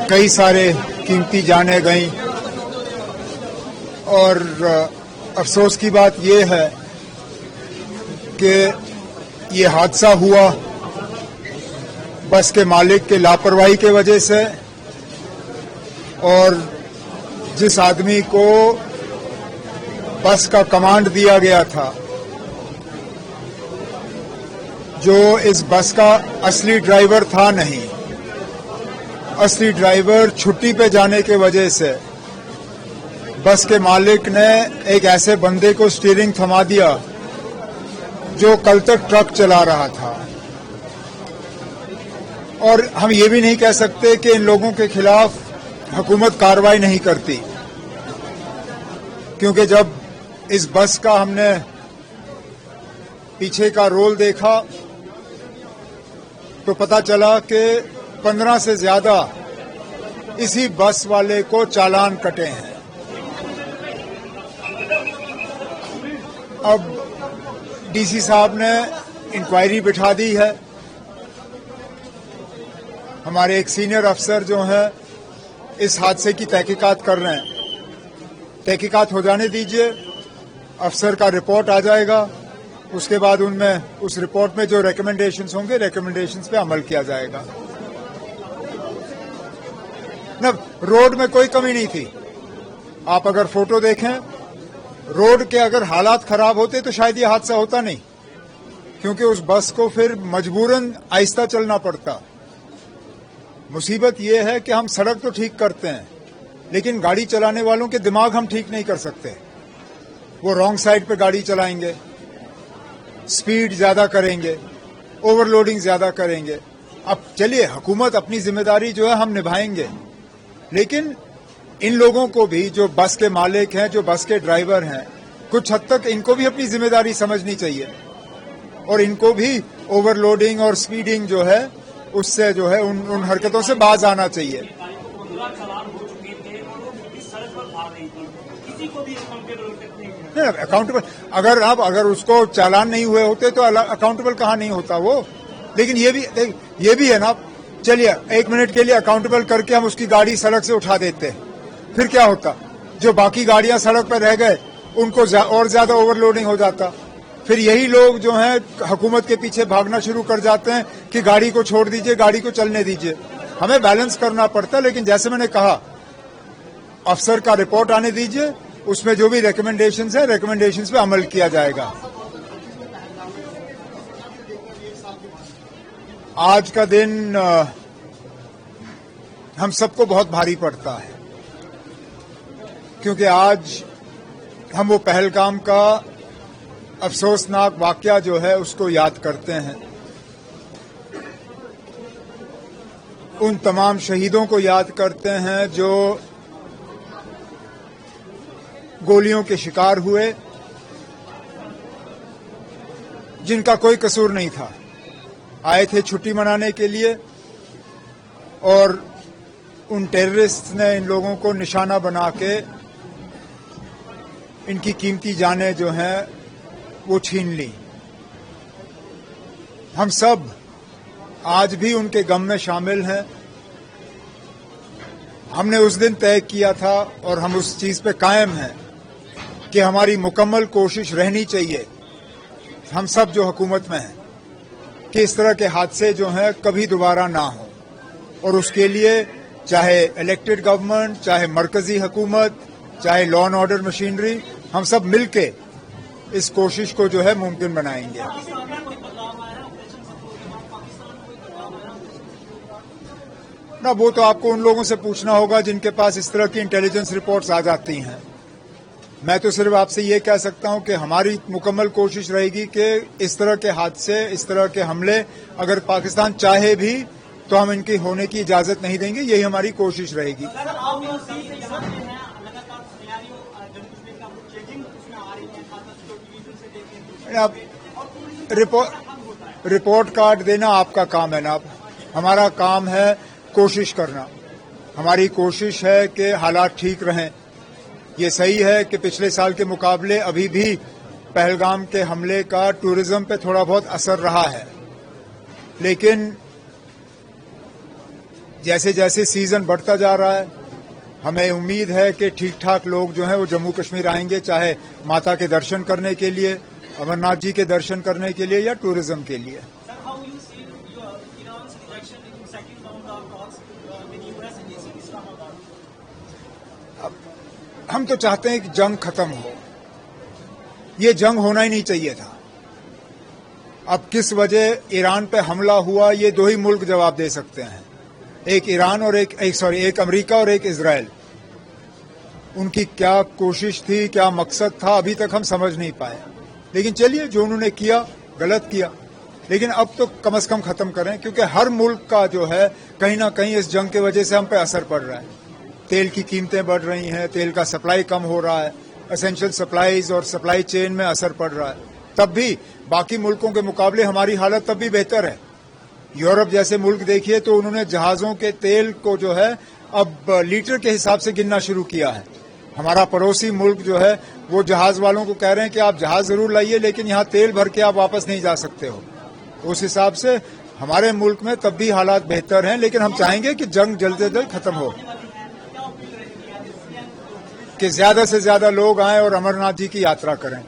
कई सारे कीमती जानें गईं और अफसोस की बात यह है कि ये हादसा हुआ बस के मालिक के लापरवाही के वजह से, और जिस आदमी को बस का कमांड दिया गया था, जो इस बस का असली ड्राइवर था नहीं, असली ड्राइवर छुट्टी पे जाने के वजह से बस के मालिक ने एक ऐसे बंदे को स्टीयरिंग थमा दिया जो कल तक ट्रक चला रहा था। और हम ये भी नहीं कह सकते कि इन लोगों के खिलाफ हुकूमत कार्रवाई नहीं करती, क्योंकि जब इस बस का हमने पीछे का रोल देखा तो पता चला कि 15 से ज्यादा इसी बस वाले को चालान कटे हैं। अब डीसी साहब ने इंक्वायरी बिठा दी है। हमारे एक सीनियर अफसर जो हैं इस हादसे की तहकीकात कर रहे हैं। तहकीकात हो जाने दीजिए, अफसर का रिपोर्ट आ जाएगा, उसके बाद उनमें उस रिपोर्ट में जो रिकमेंडेशंस होंगे, रिकमेंडेशंस पे अमल किया जाएगा। न रोड में कोई कमी नहीं थी। आप अगर फोटो देखें, रोड के अगर हालात खराब होते तो शायद ये हादसा होता नहीं, क्योंकि उस बस को फिर मजबूरन आहिस्ता चलना पड़ता। मुसीबत यह है कि हम सड़क तो ठीक करते हैं, लेकिन गाड़ी चलाने वालों के दिमाग हम ठीक नहीं कर सकते। वो रॉन्ग साइड पे गाड़ी चलाएंगे, स्पीड ज्यादा करेंगे, ओवरलोडिंग ज्यादा करेंगे। अब चलिए, हुकूमत अपनी जिम्मेदारी जो है हम निभाएंगे, लेकिन इन लोगों को भी, जो बस के मालिक हैं, जो बस के ड्राइवर हैं, कुछ हद तक इनको भी अपनी जिम्मेदारी समझनी चाहिए और इनको भी ओवरलोडिंग और स्पीडिंग जो है उससे जो है उन हरकतों से बाज आना चाहिए। अकाउंटेबल अगर उसको चालान नहीं हुए होते तो अकाउंटेबल कहाँ नहीं होता वो। लेकिन ये भी है ना, चलिए 1 मिनट के लिए अकाउंटेबल करके हम उसकी गाड़ी सड़क से उठा देते, फिर क्या होता? जो बाकी गाड़ियां सड़क पर रह गए उनको और ज्यादा ओवरलोडिंग हो जाता। फिर यही लोग जो हैं हुकूमत के पीछे भागना शुरू कर जाते हैं कि गाड़ी को छोड़ दीजिए, गाड़ी को चलने दीजिए। हमें बैलेंस करना पड़ता है, लेकिन जैसे मैंने कहा, अफसर का रिपोर्ट आने दीजिए, उसमें जो भी रिकमेंडेशंस है, रिकमेंडेशंस पे अमल किया जाएगा। आज का दिन हम सबको बहुत भारी पड़ता है, क्योंकि आज हम वो पहलगाम का अफसोसनाक वाकया जो है उसको याद करते हैं। उन तमाम शहीदों को याद करते हैं जो गोलियों के शिकार हुए, जिनका कोई कसूर नहीं था। आए थे छुट्टी मनाने के लिए और उन टेररिस्ट ने इन लोगों को निशाना बना के इनकी कीमती जानें जो हैं वो छीन ली। हम सब आज भी उनके गम में शामिल हैं। हमने उस दिन तय किया था और हम उस चीज पे कायम हैं कि हमारी मुकम्मल कोशिश रहनी चाहिए, हम सब जो हुकूमत में हैं, कि इस तरह के हादसे जो हैं कभी दोबारा ना हो। और उसके लिए चाहे इलेक्टेड गवर्नमेंट, चाहे मरकजी हुकूमत, चाहे लॉ एंड ऑर्डर मशीनरी, हम सब मिलके इस कोशिश को जो है मुमकिन बनाएंगे। ना वो तो आपको उन लोगों से पूछना होगा जिनके पास इस तरह की इंटेलिजेंस रिपोर्ट्स आ जाती हैं। मैं तो सिर्फ आपसे ये कह सकता हूं कि हमारी मुकम्मल कोशिश रहेगी कि इस तरह के हादसे, इस तरह के हमले अगर पाकिस्तान चाहे भी तो हम इनकी होने की इजाजत नहीं देंगे। यही हमारी कोशिश रहेगी। अब रिपोर्ट कार्ड देना आपका काम है ना, हमारा काम है कोशिश करना। हमारी कोशिश है कि हालात ठीक रहें। ये सही है कि पिछले साल के मुकाबले अभी भी पहलगाम के हमले का टूरिज्म पे थोड़ा बहुत असर रहा है, लेकिन जैसे जैसे सीजन बढ़ता जा रहा है, हमें उम्मीद है कि ठीक ठाक लोग जो हैं वो जम्मू कश्मीर आएंगे, चाहे माता के दर्शन करने के लिए, अमरनाथ जी के दर्शन करने के लिए या टूरिज्म के लिए। हम तो चाहते हैं कि जंग खत्म हो। ये जंग होना ही नहीं चाहिए था। अब किस वजह ईरान पे हमला हुआ, ये दो ही मुल्क जवाब दे सकते हैं, एक ईरान और एक अमेरिका और एक इजराइल। उनकी क्या कोशिश थी, क्या मकसद था, अभी तक हम समझ नहीं पाए। लेकिन चलिए, जो उन्होंने किया गलत किया, लेकिन अब तो कम से कम खत्म करें, क्योंकि हर मुल्क का जो है कहीं ना कहीं इस जंग के वजह से हम पे असर पड़ रहा है। तेल की कीमतें बढ़ रही हैं, तेल का सप्लाई कम हो रहा है, एसेंशियल सप्लाईज और सप्लाई चेन में असर पड़ रहा है। तब भी बाकी मुल्कों के मुकाबले हमारी हालत तब भी बेहतर है। यूरोप जैसे मुल्क देखिए तो उन्होंने जहाजों के तेल को जो है अब लीटर के हिसाब से गिनना शुरू किया है। हमारा पड़ोसी मुल्क जो है वो जहाज वालों को कह रहे हैं कि आप जहाज जरूर लाइए, लेकिन यहाँ तेल भर के आप वापस नहीं जा सकते हो। उस हिसाब से हमारे मुल्क में तब भी हालात बेहतर हैं, लेकिन हम चाहेंगे कि जंग जल्द से जल्द खत्म हो, कि ज्यादा से ज्यादा लोग आएं और अमरनाथ जी की यात्रा करें।